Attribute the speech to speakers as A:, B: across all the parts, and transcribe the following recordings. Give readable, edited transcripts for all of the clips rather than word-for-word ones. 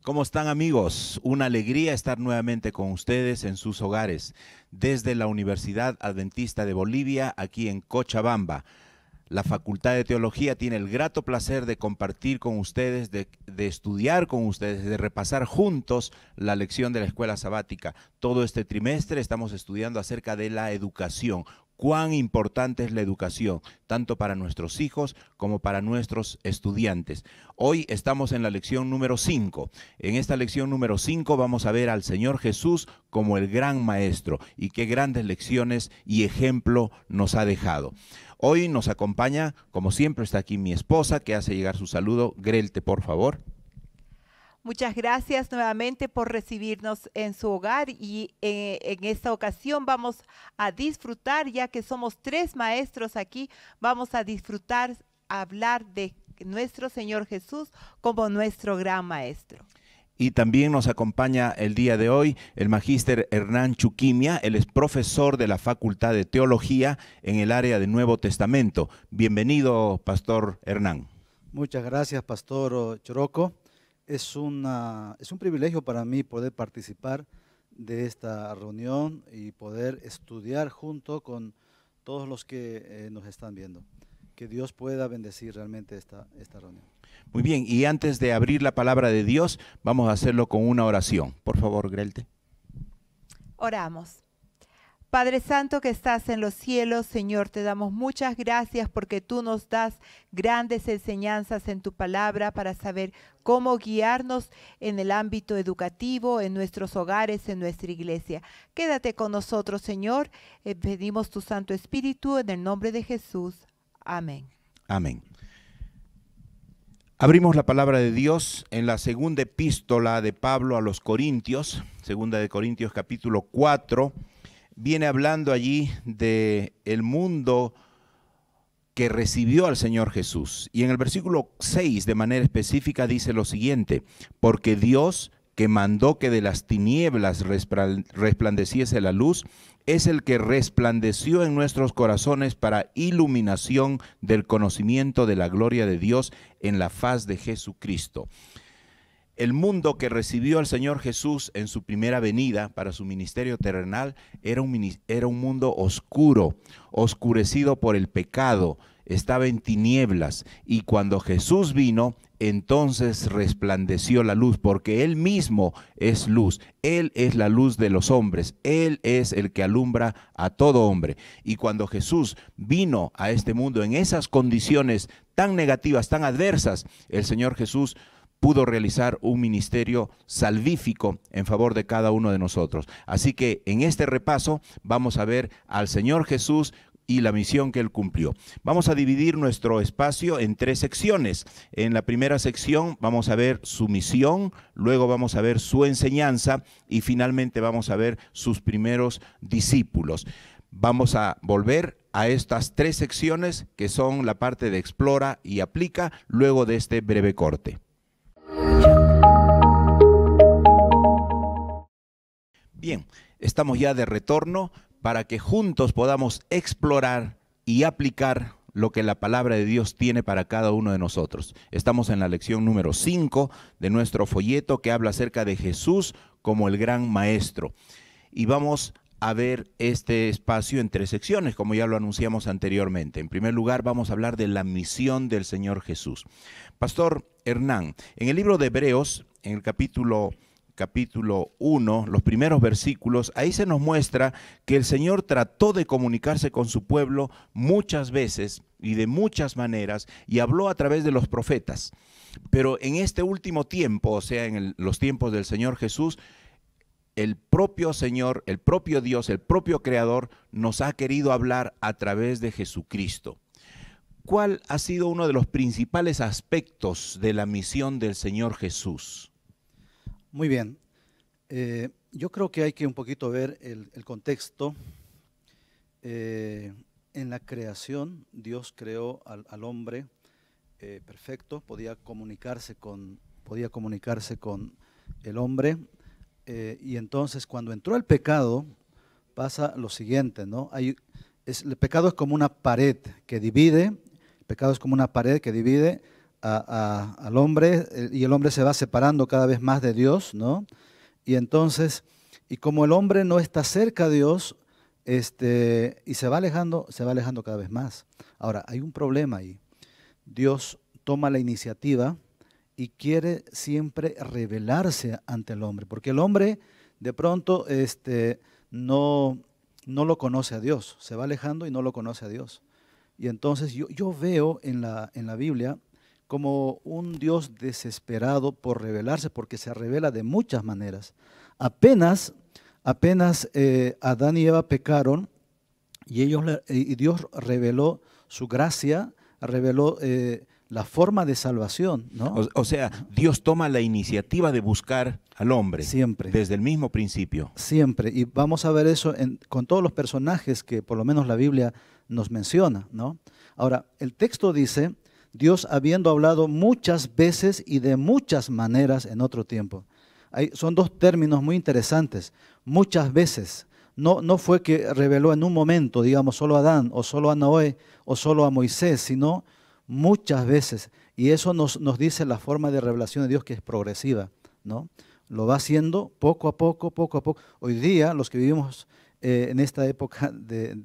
A: ¿Cómo están, amigos? Una alegría estar nuevamente con ustedes en sus hogares, desde la Universidad Adventista de Bolivia, aquí en Cochabamba. La Facultad de Teología tiene el grato placer de compartir con ustedes, de estudiar con ustedes, de repasar juntos la lección de la escuela sabática. Todo este trimestre estamos estudiando acerca de la educación. Cuán importante es la educación, tanto para nuestros hijos como para nuestros estudiantes. Hoy estamos en la lección número 5. En esta lección número 5 vamos a ver al Señor Jesús como el gran maestro y qué grandes lecciones y ejemplo nos ha dejado. Hoy nos acompaña, como siempre, está aquí mi esposa que hace llegar su saludo. Grelte, por favor.
B: Muchas gracias nuevamente por recibirnos en su hogar y en esta ocasión vamos a disfrutar, ya que somos 3 maestros aquí, vamos a disfrutar, a hablar de nuestro Señor Jesús como nuestro gran maestro.
A: Y también nos acompaña el día de hoy el magíster Hernán Chuquimia. Él es profesor de la Facultad de Teología en el área de Nuevo Testamento. Bienvenido, Pastor Hernán.
C: Muchas gracias, Pastor Choroco. Es un privilegio para mí poder participar de esta reunión y poder estudiar junto con todos los que nos están viendo. Que Dios pueda bendecir realmente esta reunión.
A: Muy bien, y antes de abrir la palabra de Dios, vamos a hacerlo con una oración. Por favor, Grelte.
B: Oramos. Padre Santo que estás en los cielos, Señor, te damos muchas gracias porque tú nos das grandes enseñanzas en tu palabra para saber cómo guiarnos en el ámbito educativo, en nuestros hogares, en nuestra iglesia. Quédate con nosotros, Señor. Pedimos tu Santo Espíritu en el nombre de Jesús. Amén.
A: Amén. Abrimos la palabra de Dios en la segunda epístola de Pablo a los Corintios, segunda de Corintios capítulo 4. Viene hablando allí de el mundo que recibió al Señor Jesús. Y en el versículo 6 de manera específica dice lo siguiente: porque Dios, que mandó que de las tinieblas resplandeciese la luz, es el que resplandeció en nuestros corazones para iluminación del conocimiento de la gloria de Dios en la faz de Jesucristo. El mundo que recibió al Señor Jesús en su primera venida para su ministerio terrenal era un mundo oscuro, oscurecido por el pecado, estaba en tinieblas. Y cuando Jesús vino, entonces resplandeció la luz, porque Él mismo es luz. Él es la luz de los hombres. Él es el que alumbra a todo hombre. Y cuando Jesús vino a este mundo en esas condiciones tan negativas, tan adversas, el Señor Jesús pudo realizar un ministerio salvífico en favor de cada uno de nosotros. Así que en este repaso vamos a ver al Señor Jesús y la misión que Él cumplió. Vamos a dividir nuestro espacio en 3 secciones. En la primera sección vamos a ver su misión, luego vamos a ver su enseñanza y finalmente vamos a ver sus primeros discípulos. Vamos a volver a estas 3 secciones que son la parte de explora y aplica luego de este breve corte. Bien, estamos ya de retorno para que juntos podamos explorar y aplicar lo que la palabra de Dios tiene para cada uno de nosotros. Estamos en la lección número 5 de nuestro folleto que habla acerca de Jesús como el gran maestro. Y vamos a ver este espacio en 3 secciones, como ya lo anunciamos anteriormente. En primer lugar, vamos a hablar de la misión del Señor Jesús. Pastor Hernán, en el libro de Hebreos, en el capítulo 1, los primeros versículos, ahí se nos muestra que el Señor trató de comunicarse con su pueblo muchas veces y de muchas maneras y habló a través de los profetas. Pero en este último tiempo, o sea, en los tiempos del Señor Jesús, el propio Señor, el propio Dios, el propio Creador nos ha querido hablar a través de Jesucristo. ¿Cuál ha sido uno de los principales aspectos de la misión del Señor Jesús?
C: Muy bien. Yo creo que hay que un poquito ver el contexto. En la creación, Dios creó al hombre perfecto, podía comunicarse con el hombre. Y entonces cuando entró el pecado, pasa lo siguiente, ¿no? El pecado es como una pared que divide al hombre, y el hombre se va separando cada vez más de Dios, ¿no? Y entonces, y como el hombre no está cerca de Dios, y se va alejando cada vez más. Ahora, hay un problema ahí. Dios toma la iniciativa y quiere siempre revelarse ante el hombre, porque el hombre de pronto no lo conoce a Dios, se va alejando y no lo conoce a Dios. Y entonces yo veo en la Biblia como un Dios desesperado por revelarse, porque se revela de muchas maneras. Apenas Adán y Eva pecaron y Dios reveló su gracia, reveló la forma de salvación, ¿no?
A: O sea, Dios toma la iniciativa de buscar al hombre.
C: Siempre.
A: Desde el mismo principio.
C: Siempre. Y vamos a ver eso con todos los personajes que por lo menos la Biblia nos menciona, ¿no? Ahora, el texto dice, Dios habiendo hablado muchas veces y de muchas maneras en otro tiempo. Son dos términos muy interesantes. Muchas veces. No fue que reveló en un momento, digamos, solo a Adán, o solo a Noé, o solo a Moisés, sino muchas veces. Y eso nos dice la forma de revelación de Dios, que es progresiva, ¿no? Lo va haciendo poco a poco, poco a poco. Hoy día, los que vivimos en esta época de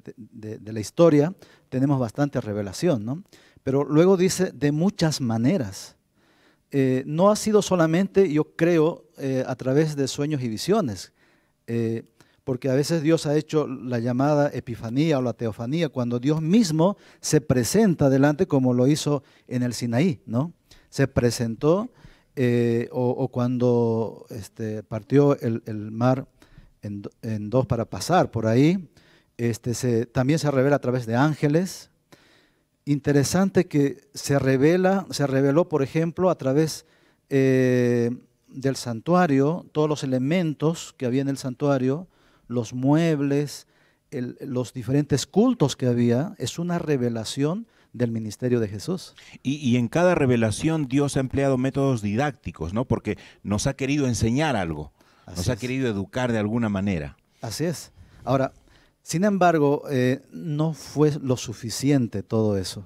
C: la historia, tenemos bastante revelación, ¿no? Pero luego dice, de muchas maneras. No ha sido solamente, yo creo, a través de sueños y visiones, porque a veces Dios ha hecho la llamada epifanía o la teofanía, cuando Dios mismo se presenta delante, como lo hizo en el Sinaí, ¿no? Se presentó, o cuando partió el mar en dos para pasar por ahí, también se revela a través de ángeles. Interesante que se reveló, por ejemplo, a través del santuario, todos los elementos que había en el santuario, los muebles, los diferentes cultos que había, es una revelación del ministerio de Jesús.
A: Y en cada revelación Dios ha empleado métodos didácticos, ¿no? Porque nos ha querido enseñar algo, nos ha querido educar de alguna manera.
C: Así es. Ahora, sin embargo, no fue lo suficiente todo eso.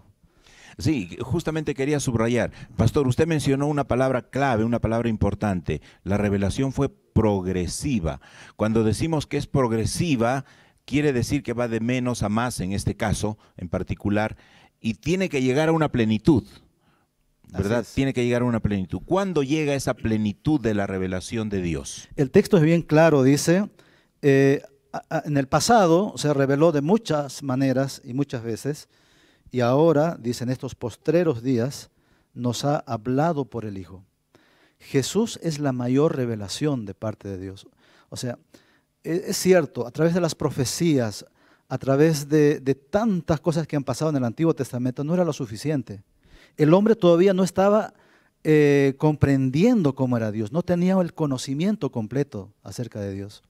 A: Sí, justamente quería subrayar. Pastor, usted mencionó una palabra clave, una palabra importante. La revelación fue progresiva. Cuando decimos que es progresiva, quiere decir que va de menos a más, en este caso en particular, y tiene que llegar a una plenitud, ¿verdad? Tiene que llegar a una plenitud. ¿Cuándo llega esa plenitud de la revelación de Dios?
C: El texto es bien claro, dice, en el pasado se reveló de muchas maneras y muchas veces, y ahora, dice, en estos postreros días, nos ha hablado por el Hijo. Jesús es la mayor revelación de parte de Dios. O sea, es cierto, a través de las profecías, a través de tantas cosas que han pasado en el Antiguo Testamento, no era lo suficiente. El hombre todavía no estaba comprendiendo cómo era Dios, no tenía el conocimiento completo acerca de Dios.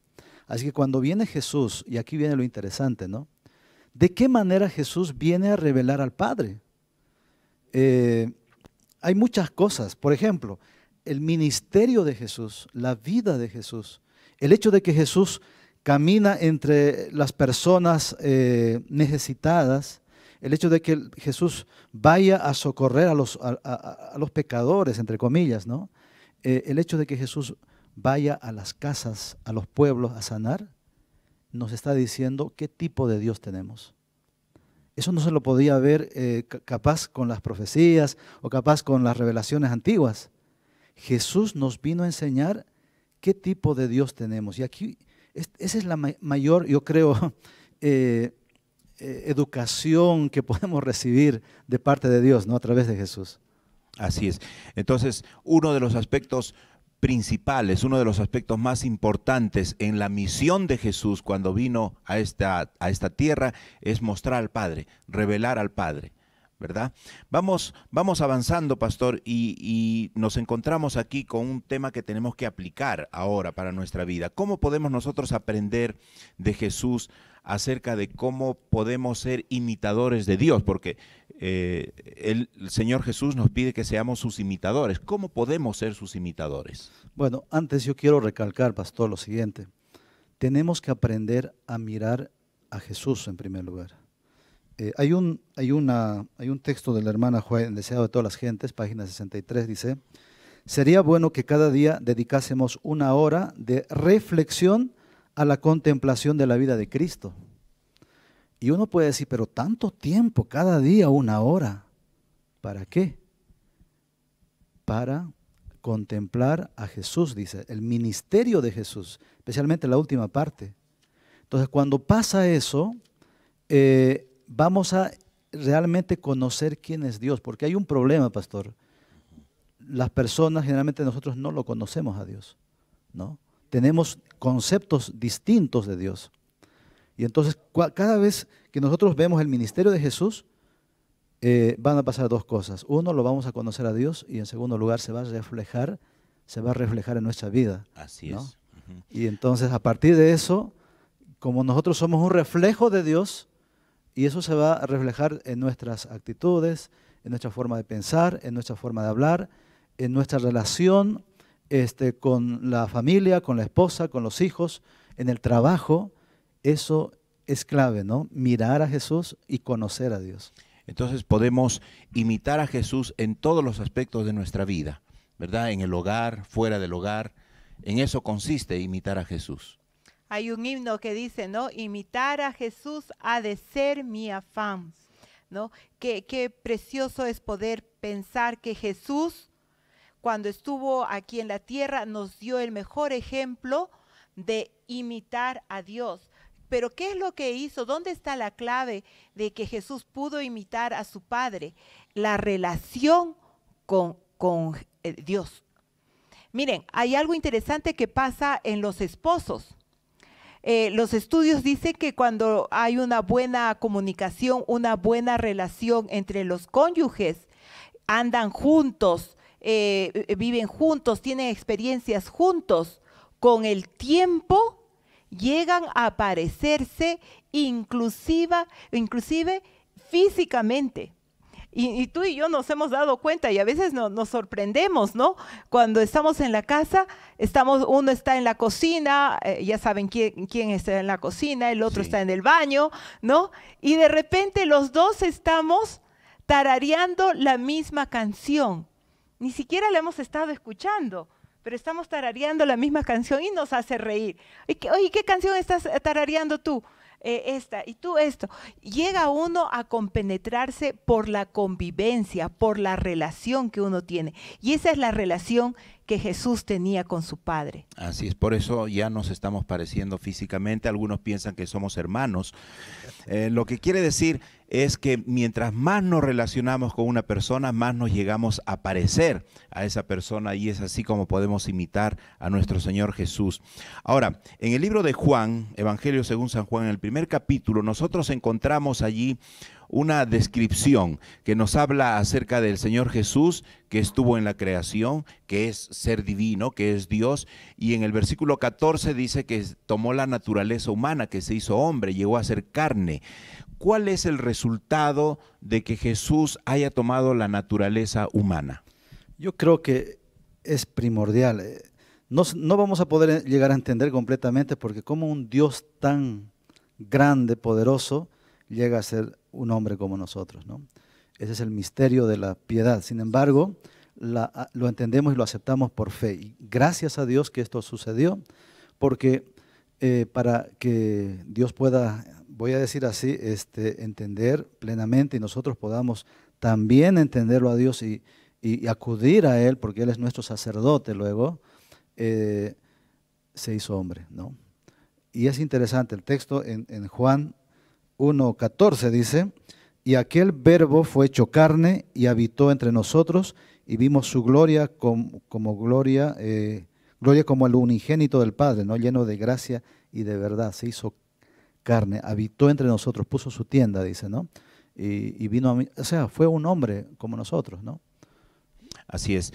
C: Así que cuando viene Jesús, y aquí viene lo interesante, ¿no? ¿De qué manera Jesús viene a revelar al Padre? Hay muchas cosas. Por ejemplo, el ministerio de Jesús, la vida de Jesús, el hecho de que Jesús camina entre las personas necesitadas, el hecho de que Jesús vaya a socorrer a los pecadores, entre comillas, ¿no? El hecho de que Jesús vaya a las casas, a los pueblos a sanar, nos está diciendo qué tipo de Dios tenemos. Eso no se lo podía ver capaz con las profecías o capaz con las revelaciones antiguas. Jesús nos vino a enseñar qué tipo de Dios tenemos. Y aquí, esa es la mayor, yo creo, educación que podemos recibir de parte de Dios, ¿no? A través de Jesús.
A: Así es. Entonces, uno de los aspectos principales, uno de los aspectos más importantes en la misión de Jesús cuando vino a esta tierra es mostrar al Padre, revelar al Padre, ¿verdad? Vamos avanzando, pastor, y nos encontramos aquí con un tema que tenemos que aplicar ahora para nuestra vida. ¿Cómo podemos nosotros aprender de Jesús acerca de cómo podemos ser imitadores de Dios? Porque el Señor Jesús nos pide que seamos sus imitadores. ¿Cómo podemos ser sus imitadores?
C: Bueno, antes yo quiero recalcar, pastor, lo siguiente. Tenemos que aprender a mirar a Jesús en primer lugar. Hay un texto de la hermana Juan, Deseado de todas las gentes, página 63, dice: sería bueno que cada día dedicásemos una hora de reflexión a la contemplación de la vida de Cristo. Y uno puede decir, pero tanto tiempo, cada día una hora, ¿para qué? Para contemplar a Jesús, dice, el ministerio de Jesús, especialmente la última parte. Entonces, cuando pasa eso, vamos a realmente conocer quién es Dios, porque hay un problema, pastor. Las personas, generalmente nosotros no lo conocemos a Dios, ¿no? Tenemos conceptos distintos de Dios. Y entonces, cada vez que nosotros vemos el ministerio de Jesús, van a pasar dos cosas. Uno, lo vamos a conocer a Dios, y en segundo lugar, se va a reflejar en nuestra vida.
A: Así
C: ¿no?
A: es.
C: Y entonces, a partir de eso, como nosotros somos un reflejo de Dios, y eso se va a reflejar en nuestras actitudes, en nuestra forma de pensar, en nuestra forma de hablar, en nuestra relación con la familia, con la esposa, con los hijos, en el trabajo. Eso es clave, ¿no? Mirar a Jesús y conocer a Dios.
A: Entonces podemos imitar a Jesús en todos los aspectos de nuestra vida, ¿verdad? En el hogar, fuera del hogar. En eso consiste imitar a Jesús.
B: Hay un himno que dice, ¿no? Imitar a Jesús ha de ser mi afán, ¿no? Qué precioso es poder pensar que Jesús, cuando estuvo aquí en la tierra, nos dio el mejor ejemplo de imitar a Dios. Pero ¿qué es lo que hizo? ¿Dónde está la clave de que Jesús pudo imitar a su Padre? La relación con Dios. Miren, hay algo interesante que pasa en los esposos. Los estudios dicen que cuando hay una buena comunicación, una buena relación entre los cónyuges, andan juntos, viven juntos, tienen experiencias juntos, con el tiempo llegan a parecerse inclusive físicamente. Y tú y yo nos hemos dado cuenta y a veces nos sorprendemos, ¿no? Cuando estamos en la casa, uno está en la cocina, ya saben quién está en la cocina, el otro está en el baño, ¿no? Y de repente los dos estamos tarareando la misma canción. Ni siquiera la hemos estado escuchando, pero estamos tarareando la misma canción y nos hace reír. Oye, ¿qué canción estás tarareando tú? Esta, y tú esto. Llega uno a compenetrarse por la convivencia, por la relación que uno tiene. Y esa es la relación que Jesús tenía con su Padre.
A: Así es, por eso ya nos estamos pareciendo físicamente. Algunos piensan que somos hermanos. Lo que quiere decir es que mientras más nos relacionamos con una persona, más nos llegamos a parecer a esa persona, y es así como podemos imitar a nuestro Señor Jesús. Ahora, en el libro de Juan, Evangelio según San Juan, en el primer capítulo, nosotros encontramos allí una descripción que nos habla acerca del Señor Jesús, que estuvo en la creación, que es ser divino, que es Dios, y en el versículo 14 dice que tomó la naturaleza humana, que se hizo hombre, llegó a ser carne. ¿Cuál es el resultado de que Jesús haya tomado la naturaleza humana?
C: Yo creo que es primordial. No vamos a poder llegar a entender completamente, porque como un Dios tan grande, poderoso, llega a ser un hombre como nosotros, ¿no? Ese es el misterio de la piedad. Sin embargo, lo entendemos y lo aceptamos por fe. Y gracias a Dios que esto sucedió, porque para que Dios pueda, voy a decir así, entender plenamente, y nosotros podamos también entenderlo a Dios y acudir a Él, porque Él es nuestro sacerdote luego, se hizo hombre, ¿no? Y es interesante el texto en Juan 1:14 dice: y aquel verbo fue hecho carne y habitó entre nosotros, y vimos su gloria como gloria como el unigénito del Padre, ¿no? Lleno de gracia y de verdad. Se hizo carne, habitó entre nosotros, puso su tienda, dice, ¿no? Y vino a mí, o sea, fue un hombre como nosotros, ¿no?
A: Así es.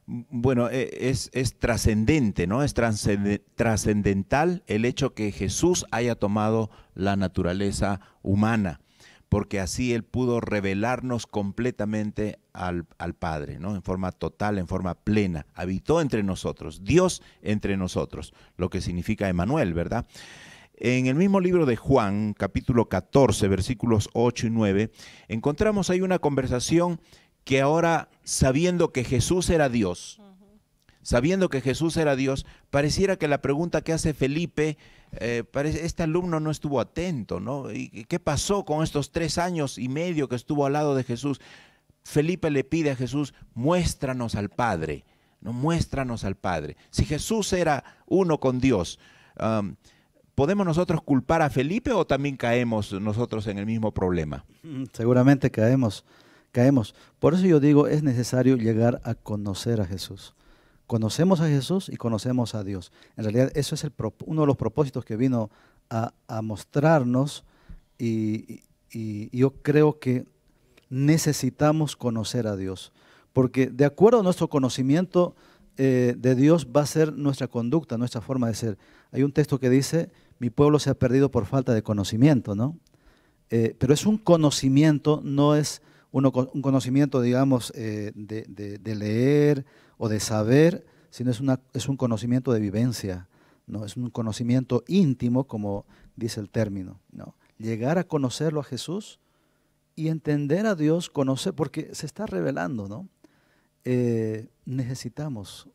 A: Bueno, es trascendente, ¿no? Es trascendental el hecho que Jesús haya tomado la naturaleza humana, porque así Él pudo revelarnos completamente al Padre, ¿no? En forma total, en forma plena. Habitó entre nosotros, Dios entre nosotros, lo que significa Emmanuel, ¿verdad? En el mismo libro de Juan, capítulo 14, versículos 8 y 9, encontramos ahí una conversación que ahora, sabiendo que Jesús era Dios, pareciera que la pregunta que hace Felipe, este alumno no estuvo atento, ¿no? ¿Y qué pasó con estos 3 años y medio que estuvo al lado de Jesús? Felipe le pide a Jesús, muéstranos al Padre, no, muéstranos al Padre. Si Jesús era uno con Dios, ¿podemos nosotros culpar a Felipe o también caemos nosotros en el mismo problema?
C: Seguramente caemos. Por eso yo digo, es necesario llegar a conocer a Jesús. Conocemos a Jesús y conocemos a Dios. En realidad eso es uno de los propósitos que vino a mostrarnos y yo creo que necesitamos conocer a Dios. Porque de acuerdo a nuestro conocimiento de Dios va a ser nuestra conducta, nuestra forma de ser. Hay un texto que dice, mi pueblo se ha perdido por falta de conocimiento, ¿no? Pero es un conocimiento, no es un conocimiento, digamos, de leer o de saber, sino es un conocimiento de vivencia, ¿no? Es un conocimiento íntimo, como dice el término, ¿no? Llegar a conocerlo a Jesús y entender a Dios, conocer, porque se está revelando, ¿no? Necesitamos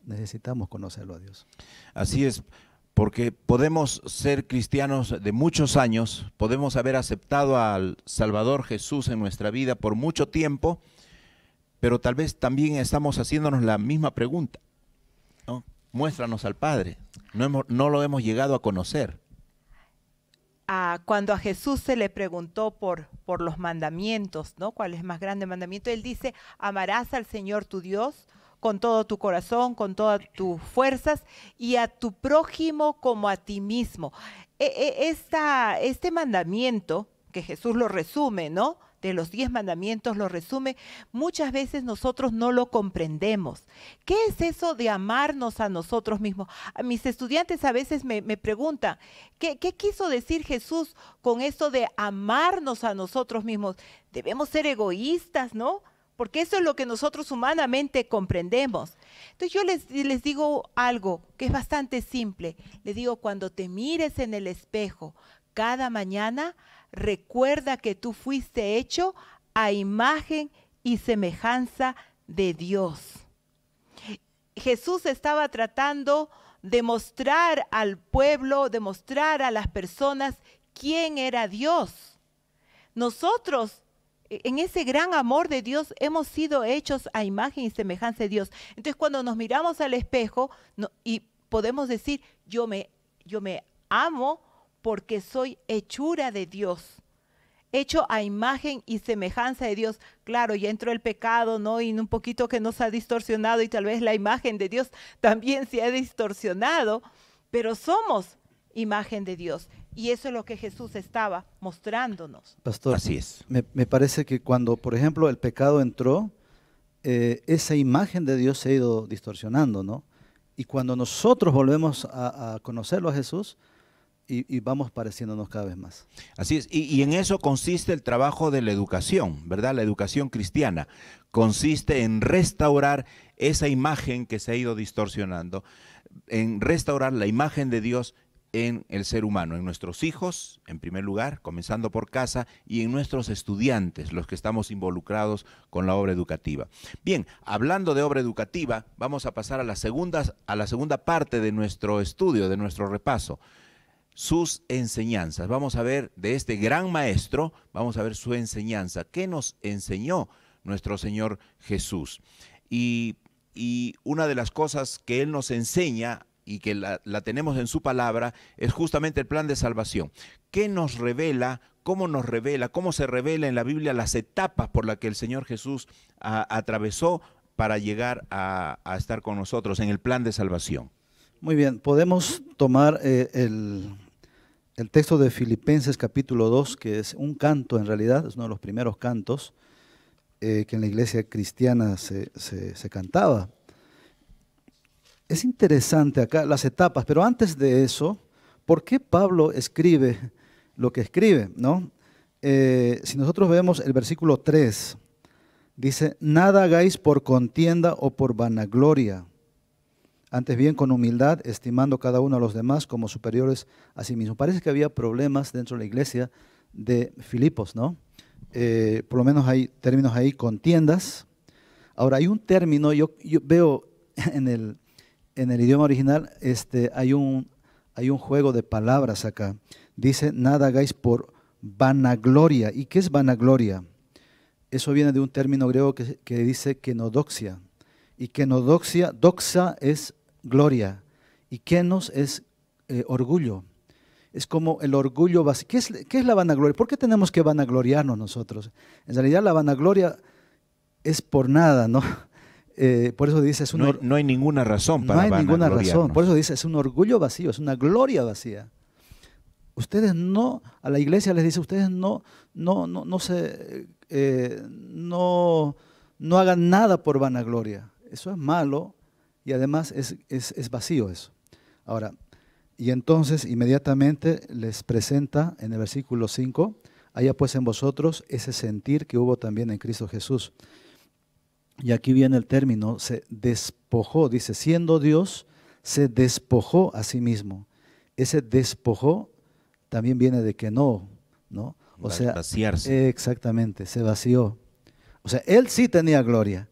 C: conocerlo a Dios.
A: Así es, porque podemos ser cristianos de muchos años, podemos haber aceptado al Salvador Jesús en nuestra vida por mucho tiempo, pero tal vez también estamos haciéndonos la misma pregunta, ¿no? Muéstranos al Padre, no lo hemos llegado a conocer.
B: Cuando a Jesús se le preguntó por los mandamientos, ¿no? ¿Cuál es el más grande mandamiento? Él dice, amarás al Señor tu Dios con todo tu corazón, con todas tus fuerzas y a tu prójimo como a ti mismo. Este mandamiento, que Jesús lo resume, ¿no? De los 10 mandamientos lo resume, muchas veces nosotros no lo comprendemos. ¿Qué es eso de amarnos a nosotros mismos? A mis estudiantes a veces me preguntan, ¿qué quiso decir Jesús con eso de amarnos a nosotros mismos? Debemos ser egoístas, ¿no? Porque eso es lo que nosotros humanamente comprendemos. Entonces yo les digo algo que es bastante simple. Les digo, cuando te mires en el espejo cada mañana, recuerda que tú fuiste hecho a imagen y semejanza de Dios. Jesús estaba tratando de mostrar al pueblo, de mostrar a las personas quién era Dios. Nosotros, en ese gran amor de Dios, hemos sido hechos a imagen y semejanza de Dios. Entonces, cuando nos miramos al espejo y podemos decir, yo me amo porque soy hechura de Dios, hecho a imagen y semejanza de Dios. Claro, ya entró el pecado, ¿no? Y un poquito que nos ha distorsionado y tal vez la imagen de Dios también se ha distorsionado, pero somos imagen de Dios. Y eso es lo que Jesús estaba mostrándonos.
C: Pastor,
A: así es.
C: Me parece que cuando, por ejemplo, el pecado entró, esa imagen de Dios se ha ido distorsionando, ¿no? Y cuando nosotros volvemos a conocerlo a Jesús, y vamos pareciéndonos cada vez más.
A: Así es, y en eso consiste el trabajo de la educación, ¿verdad? La educación cristiana consiste en restaurar esa imagen que se ha ido distorsionando, en restaurar la imagen de Dios en el ser humano, en nuestros hijos, en primer lugar, comenzando por casa, y en nuestros estudiantes, los que estamos involucrados con la obra educativa. Bien, hablando de obra educativa, vamos a pasar a la segunda parte de nuestro estudio, de nuestro repaso. Sus enseñanzas. Vamos a ver de este gran maestro, vamos a ver su enseñanza. ¿Qué nos enseñó nuestro Señor Jesús? Y una de las cosas que Él nos enseña y que la tenemos en su palabra es justamente el plan de salvación. ¿Qué nos revela? ¿Cómo se revela en la Biblia las etapas por las que el Señor Jesús atravesó para llegar a estar con nosotros en el plan de salvación?
C: Muy bien, podemos tomar el texto de Filipenses capítulo 2, que es un canto en realidad, es uno de los primeros cantos que en la iglesia cristiana se cantaba. Es interesante acá las etapas, pero antes de eso, ¿por qué Pablo escribe lo que escribe, ¿no? Si nosotros vemos el versículo 3, dice, nada hagáis por contienda o por vanagloria, Antes bien con humildad, estimando cada uno a los demás como superiores a sí mismo. Parece que había problemas dentro de la iglesia de Filipos, ¿no? Por lo menos hay términos ahí, contiendas. Ahora, hay un término, yo veo en el idioma original, hay un juego de palabras acá. Dice, nada hagáis por vanagloria. ¿Y qué es vanagloria? Eso viene de un término griego que dice kenodoxia. Y kenodoxia, doxa es gloria. Y kenos es orgullo. Es como el orgullo vacío. ¿Qué es la vanagloria? ¿Por qué tenemos que vanagloriarnos nosotros? En realidad la vanagloria es por nada, ¿no? Por eso dice,
A: no hay ninguna razón para
C: vanagloriarnos. No hay ninguna razón. Por eso dice, es un orgullo vacío, es una gloria vacía. Ustedes no, a la iglesia les dice, ustedes no hagan nada por vanagloria. Eso es malo y además es vacío eso. Ahora, y entonces inmediatamente les presenta en el versículo 5, haya pues en vosotros ese sentir que hubo también en Cristo Jesús. Y aquí viene el término, se despojó, dice, siendo Dios, se despojó a sí mismo. Ese despojó también viene de que no, o sea,
A: vaciarse.
C: Exactamente, se vació. O sea, él sí tenía gloria,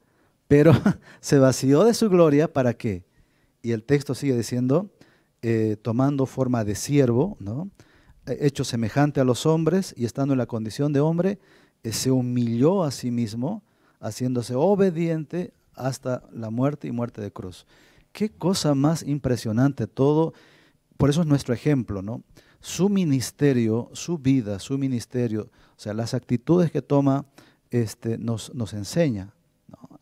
C: pero se vació de su gloria, ¿para qué? Y el texto sigue diciendo, tomando forma de siervo, ¿no? Hecho semejante a los hombres y estando en la condición de hombre, se humilló a sí mismo, haciéndose obediente hasta la muerte y muerte de cruz. Qué cosa más impresionante todo, por eso es nuestro ejemplo, ¿no? Su ministerio, su vida, su ministerio, o sea, las actitudes que toma, nos enseña, ¿no?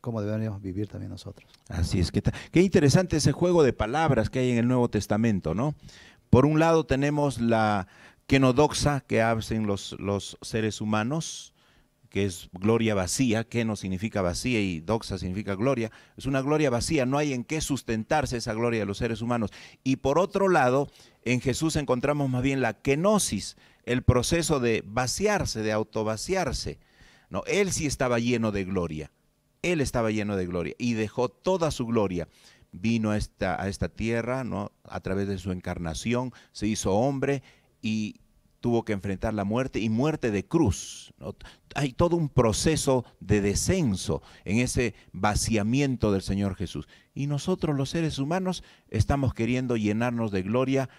C: Cómo deberíamos vivir también nosotros.
A: Así es, qué interesante ese juego de palabras que hay en el Nuevo Testamento, ¿no? Por un lado tenemos la kenodoxa que hacen los seres humanos, que es gloria vacía. Keno significa vacía y doxa significa gloria. Es una gloria vacía, no hay en qué sustentarse esa gloria de los seres humanos. Y por otro lado, en Jesús encontramos más bien la kenosis, el proceso de vaciarse, de autovaciarse. No, él sí estaba lleno de gloria. Él estaba lleno de gloria y dejó toda su gloria. Vino a esta tierra, ¿no? A través de su encarnación, se hizo hombre y tuvo que enfrentar la muerte y muerte de cruz, ¿no? Hay todo un proceso de descenso en ese vaciamiento del Señor Jesús. Y nosotros los seres humanos estamos queriendo llenarnos de gloria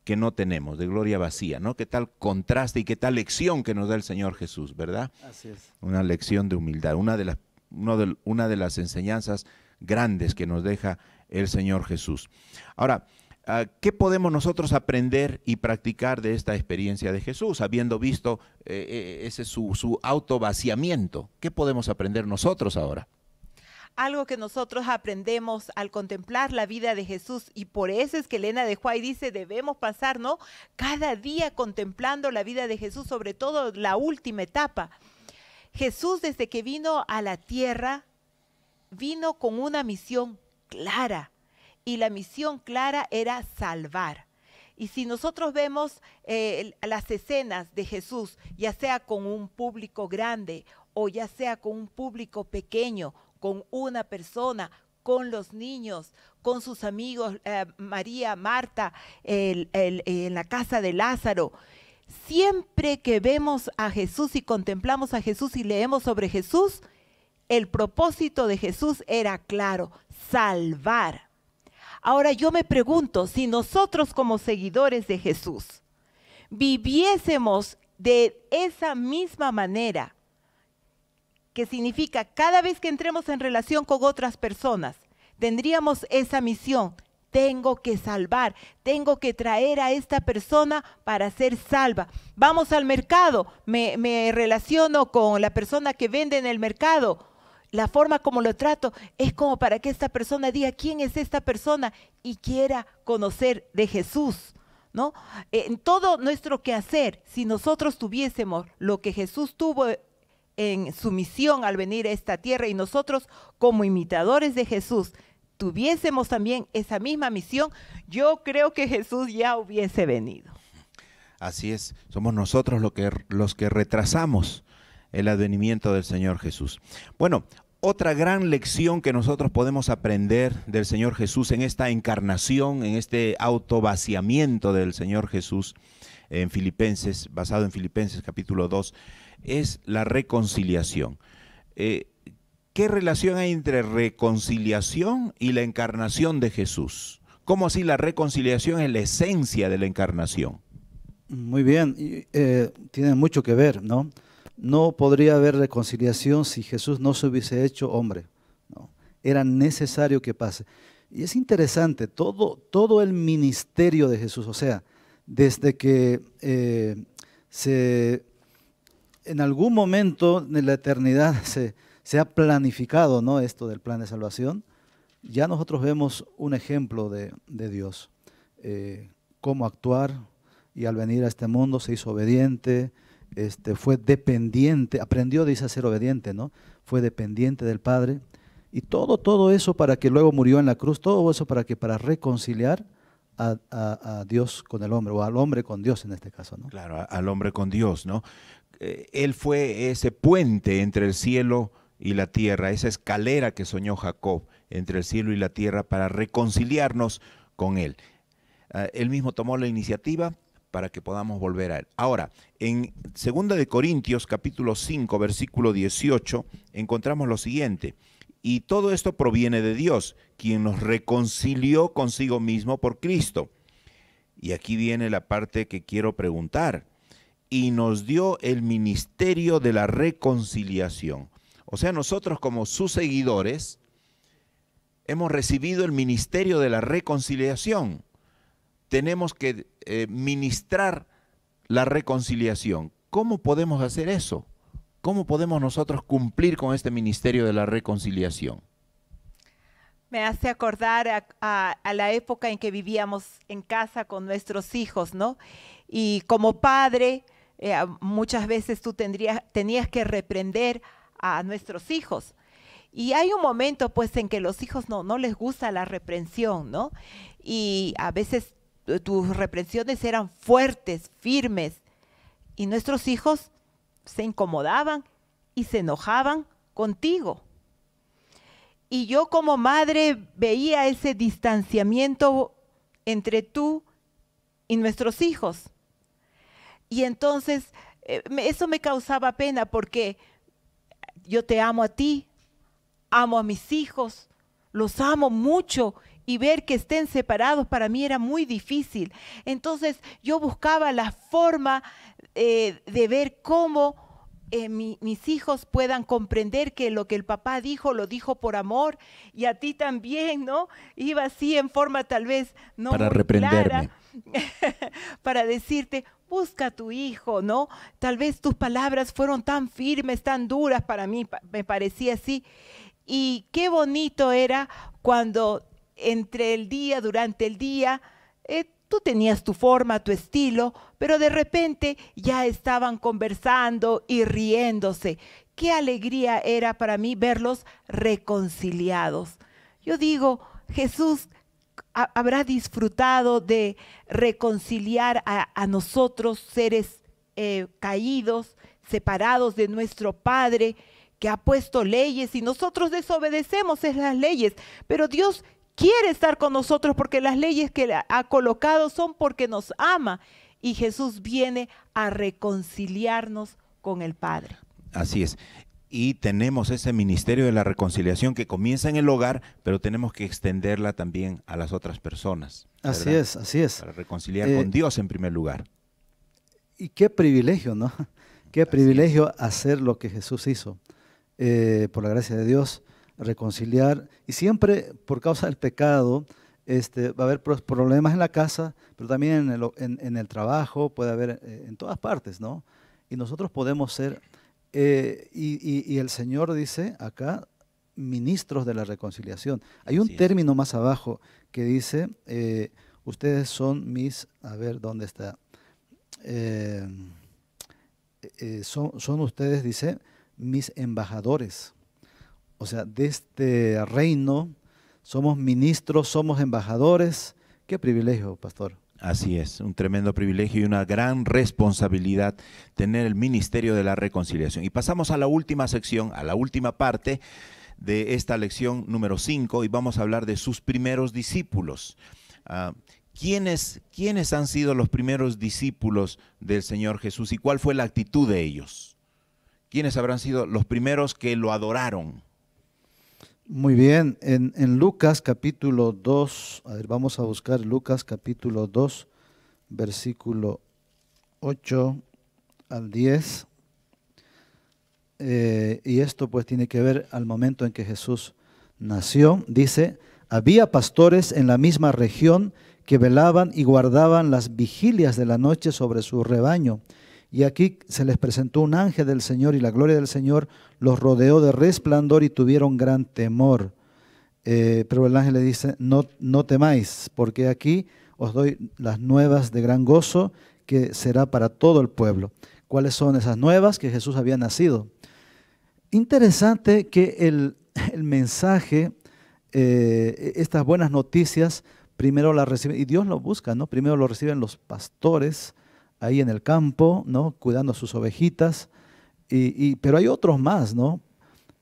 A: que no tenemos, de gloria vacía, ¿no? Qué tal contraste y qué tal lección que nos da el Señor Jesús, ¿verdad?
C: Así es.
A: Una lección de humildad, una de las enseñanzas grandes que nos deja el Señor Jesús. Ahora, ¿qué podemos nosotros aprender y practicar de esta experiencia de Jesús, habiendo visto su autovaciamiento? ¿Qué podemos aprender nosotros ahora?
B: Algo que nosotros aprendemos al contemplar la vida de Jesús, y por eso es que Elena de White dice, debemos pasar, ¿no?, cada día contemplando la vida de Jesús, sobre todo la última etapa. Jesús, desde que vino a la tierra, vino con una misión clara, y la misión clara era salvar. Y si nosotros vemos las escenas de Jesús, ya sea con un público grande o ya sea con un público pequeño, con una persona, con los niños, con sus amigos, María, Marta, en la casa de Lázaro, siempre que vemos a Jesús y contemplamos a Jesús y leemos sobre Jesús, el propósito de Jesús era claro, salvar. Ahora yo me pregunto, si nosotros como seguidores de Jesús viviésemos de esa misma manera, que significa cada vez que entremos en relación con otras personas, tendríamos esa misión, tengo que salvar, tengo que traer a esta persona para ser salva. Vamos al mercado, me relaciono con la persona que vende en el mercado. La forma como lo trato es como para que esta persona diga quién es esta persona y quiera conocer de Jesús, ¿no? En todo nuestro quehacer, si nosotros tuviésemos lo que Jesús tuvo en su misión al venir a esta tierra y nosotros como imitadores de Jesús tuviésemos también esa misma misión, yo creo que Jesús ya hubiese venido.
A: Así es, somos nosotros los que retrasamos el advenimiento del Señor Jesús. Bueno, otra gran lección que nosotros podemos aprender del Señor Jesús en esta encarnación, en este autovaciamiento del Señor Jesús en Filipenses, basado en Filipenses capítulo 2, es la reconciliación. ¿Qué relación hay entre reconciliación y la encarnación de Jesús? ¿Cómo así la reconciliación es la esencia de la encarnación?
C: Muy bien, tiene mucho que ver, ¿no? No podría haber reconciliación si Jesús no se hubiese hecho hombre, ¿no? Era necesario que pase. Y es interesante, todo el ministerio de Jesús, o sea, desde que en algún momento de la eternidad se ha planificado, ¿no?, esto del plan de salvación, ya nosotros vemos un ejemplo de Dios, cómo actuar, y al venir a este mundo se hizo obediente, fue dependiente, aprendió, dice, a ser obediente, ¿no? Fue dependiente del Padre, y todo eso para que luego murió en la cruz, todo eso para reconciliar a Dios con el hombre, o al hombre con Dios en este caso, ¿no?
A: Claro, al hombre con Dios, ¿no? Él fue ese puente entre el cielo y la tierra, esa escalera que soñó Jacob entre el cielo y la tierra para reconciliarnos con Él. Él mismo tomó la iniciativa para que podamos volver a Él. Ahora, en 2 de Corintios capítulo 5, versículo 18, encontramos lo siguiente: y todo esto proviene de Dios, quien nos reconcilió consigo mismo por Cristo. Y aquí viene la parte que quiero preguntar. Y nos dio el ministerio de la reconciliación. O sea, nosotros como sus seguidores hemos recibido el ministerio de la reconciliación. Tenemos que ministrar la reconciliación. ¿Cómo podemos hacer eso? ¿Cómo podemos nosotros cumplir con este ministerio de la reconciliación?
B: Me hace acordar a la época en que vivíamos en casa con nuestros hijos, ¿no? Y como padre, muchas veces tú tenías que reprender a nuestros hijos. Y hay un momento, pues, en que los hijos no les gusta la reprensión, ¿no? Y a veces tus reprensiones eran fuertes, firmes, y nuestros hijos se incomodaban y se enojaban contigo. Y yo como madre veía ese distanciamiento entre tú y nuestros hijos. Y entonces eso me causaba pena, porque yo te amo a ti, amo a mis hijos, los amo mucho, y ver que estén separados para mí era muy difícil. Entonces yo buscaba la forma de ver cómo mis hijos puedan comprender que lo que el papá dijo, lo dijo por amor, y a ti también, ¿no? Iba así en forma tal vez no
A: para
B: muy
A: reprenderme.
B: clara, para decirte, busca a tu hijo, ¿no? Tal vez tus palabras fueron tan firmes, tan duras para mí, me parecía así. Y qué bonito era cuando durante el día, tú tenías tu forma, tu estilo, pero de repente ya estaban conversando y riéndose. Qué alegría era para mí verlos reconciliados. Yo digo, Jesús habrá disfrutado de reconciliar a nosotros, seres caídos, separados de nuestro Padre, que ha puesto leyes y nosotros desobedecemos esas leyes, pero Dios quiere estar con nosotros porque las leyes que ha colocado son porque nos ama, y Jesús viene a reconciliarnos con el Padre.
A: Así es. Y tenemos ese ministerio de la reconciliación que comienza en el hogar, pero tenemos que extenderla también a las otras personas.
C: Así
A: ¿verdad?
C: es, así es.
A: Para reconciliar con Dios en primer lugar.
C: Y qué privilegio, ¿no? Qué privilegio hacer lo que Jesús hizo. Por la gracia de Dios, reconciliar. Y siempre por causa del pecado va a haber problemas en la casa, pero también en el trabajo, puede haber en todas partes, ¿no? Y nosotros podemos ser, y el Señor dice acá, ministros de la reconciliación. Hay un término más abajo que dice, ustedes son mis, a ver, ¿dónde está? Son ustedes, dice, mis embajadores. O sea, de este reino somos ministros, somos embajadores. Qué privilegio, pastor.
A: Así es, un tremendo privilegio y una gran responsabilidad tener el ministerio de la reconciliación. Y pasamos a la última sección, a la última parte de esta lección número 5 y vamos a hablar de sus primeros discípulos. ¿Quiénes han sido los primeros discípulos del Señor Jesús y cuál fue la actitud de ellos? ¿Quiénes habrán sido los primeros que lo adoraron?
C: Muy bien, en Lucas capítulo 2, a ver, vamos a buscar Lucas capítulo 2, versículo 8 al 10. Y esto pues tiene que ver al momento en que Jesús nació. Dice, había pastores en la misma región que velaban y guardaban las vigilias de la noche sobre su rebaño. Y aquí se les presentó un ángel del Señor y la gloria del Señor los rodeó de resplandor y tuvieron gran temor. Pero el ángel le dice, no temáis, porque aquí os doy las nuevas de gran gozo que será para todo el pueblo. ¿Cuáles son esas nuevas? Que Jesús había nacido. Interesante que el mensaje, estas buenas noticias, primero las reciben, y Dios lo busca, ¿no? Primero lo reciben los pastores, ahí en el campo, ¿no? Cuidando sus ovejitas, pero hay otros más, ¿no?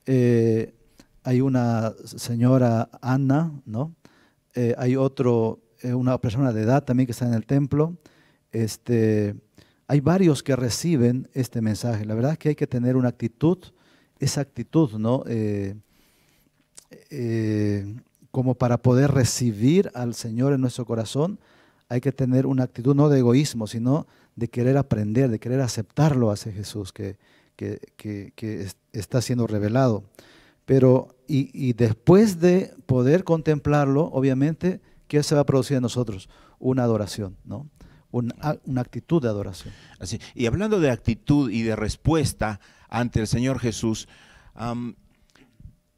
C: Hay una señora Ana, ¿no? Hay una persona de edad también que está en el templo. Hay varios que reciben este mensaje. La verdad es que hay que tener una actitud, esa actitud, ¿no? Como para poder recibir al Señor en nuestro corazón, hay que tener una actitud no de egoísmo, sino de querer aprender, de querer aceptarlo hacia Jesús que está siendo revelado. Pero, y después de poder contemplarlo, obviamente, ¿qué se va a producir en nosotros? Una adoración, ¿no? Una actitud de adoración.
A: Así, y hablando de actitud y de respuesta ante el Señor Jesús,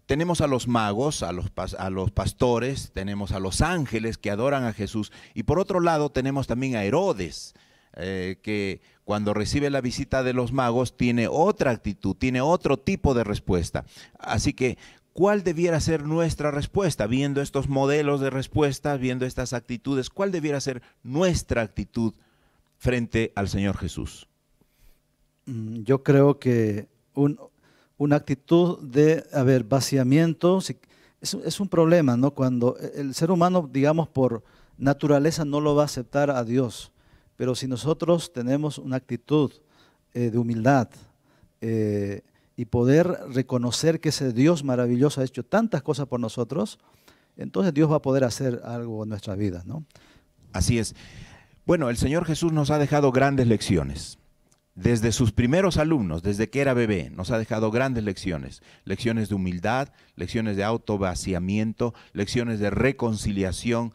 A: tenemos a los magos, a los pastores, tenemos a los ángeles que adoran a Jesús, y por otro lado tenemos también a Herodes, que cuando recibe la visita de los magos tiene otra actitud, tiene otro tipo de respuesta. Así que, ¿cuál debiera ser nuestra respuesta? Viendo estos modelos de respuesta, viendo estas actitudes, ¿cuál debiera ser nuestra actitud frente al Señor Jesús?
C: Yo creo que una actitud de, vaciamiento, es un problema, ¿no? Cuando el ser humano, digamos, por naturaleza no lo va a aceptar a Dios, pero si nosotros tenemos una actitud de humildad y poder reconocer que ese Dios maravilloso ha hecho tantas cosas por nosotros, entonces Dios va a poder hacer algo en nuestra vida, ¿no?
A: Así es. Bueno, el Señor Jesús nos ha dejado grandes lecciones. Desde sus primeros alumnos, desde que era bebé, nos ha dejado grandes lecciones. Lecciones de humildad, lecciones de autovaciamiento, lecciones de reconciliación,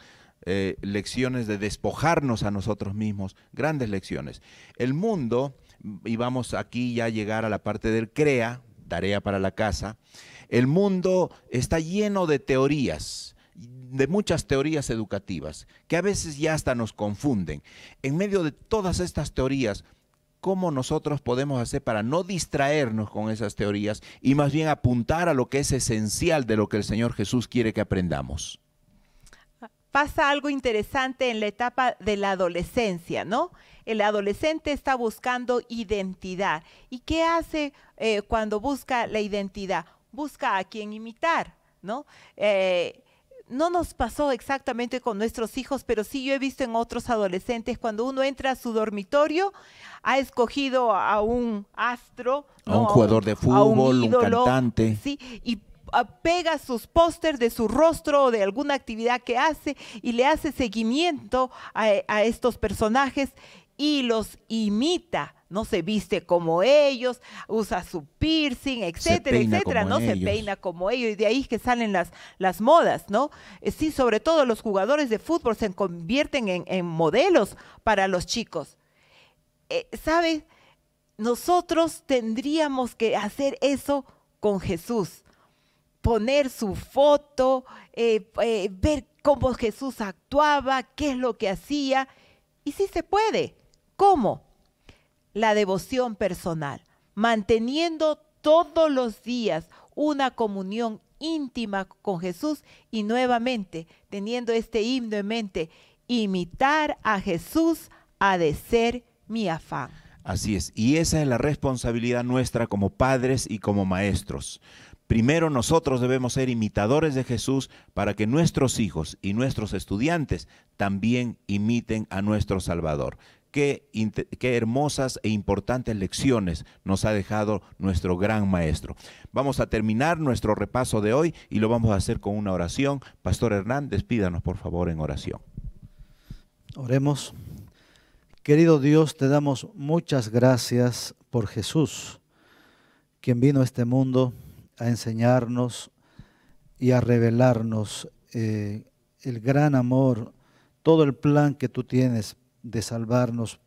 A: lecciones de despojarnos a nosotros mismos, grandes lecciones. El mundo, y vamos aquí ya a llegar a la parte del CREA, tarea para la casa, el mundo está lleno de teorías, de muchas teorías educativas, que a veces ya hasta nos confunden. En medio de todas estas teorías, ¿cómo nosotros podemos hacer para no distraernos con esas teorías y más bien apuntar a lo que es esencial de lo que el Señor Jesús quiere que aprendamos?
B: Pasa algo interesante en la etapa de la adolescencia, ¿no? El adolescente está buscando identidad. ¿Y qué hace cuando busca la identidad? Busca a quien imitar, ¿no? No nos pasó exactamente con nuestros hijos, pero sí yo he visto en otros adolescentes, cuando uno entra a su dormitorio, ha escogido a un astro,
A: ¿no? A un jugador de fútbol, un cantante.
B: Sí, y pega sus pósters de su rostro o de alguna actividad que hace y le hace seguimiento a estos personajes y los imita, no se viste como ellos, usa su piercing, etcétera, etcétera, ¿no? Se peina como ellos, y de ahí que salen las modas, ¿no? Sí, sobre todo los jugadores de fútbol se convierten en modelos para los chicos. ¿Sabes? Nosotros tendríamos que hacer eso con Jesús. Poner su foto, ver cómo Jesús actuaba, qué es lo que hacía, y sí se puede. ¿Cómo? La devoción personal, manteniendo todos los días una comunión íntima con Jesús y nuevamente teniendo este himno en mente, imitar a Jesús ha de ser mi afán.
A: Así es, y esa es la responsabilidad nuestra como padres y como maestros. Primero nosotros debemos ser imitadores de Jesús para que nuestros hijos y nuestros estudiantes también imiten a nuestro Salvador. Qué hermosas e importantes lecciones nos ha dejado nuestro gran maestro. Vamos a terminar nuestro repaso de hoy y lo vamos a hacer con una oración. Pastor Hernán, despídanos por favor en oración.
C: Oremos. Querido Dios, te damos muchas gracias por Jesús, quien vino a este mundo a enseñarnos y a revelarnos el gran amor, todo el plan que tú tienes de salvarnos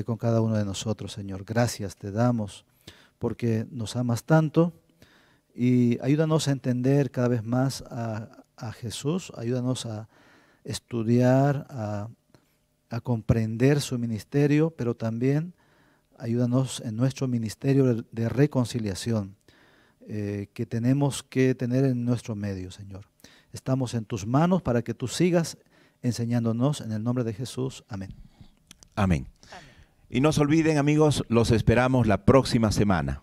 C: con cada uno de nosotros, Señor. Gracias te damos porque nos amas tanto y ayúdanos a entender cada vez más a Jesús, ayúdanos a estudiar, a comprender su ministerio, pero también ayúdanos en nuestro ministerio de reconciliación que tenemos que tener en nuestro medio, Señor. Estamos en tus manos para que tú sigas enseñándonos en el nombre de Jesús. Amén.
A: Amén. Y no se olviden, amigos, los esperamos la próxima semana.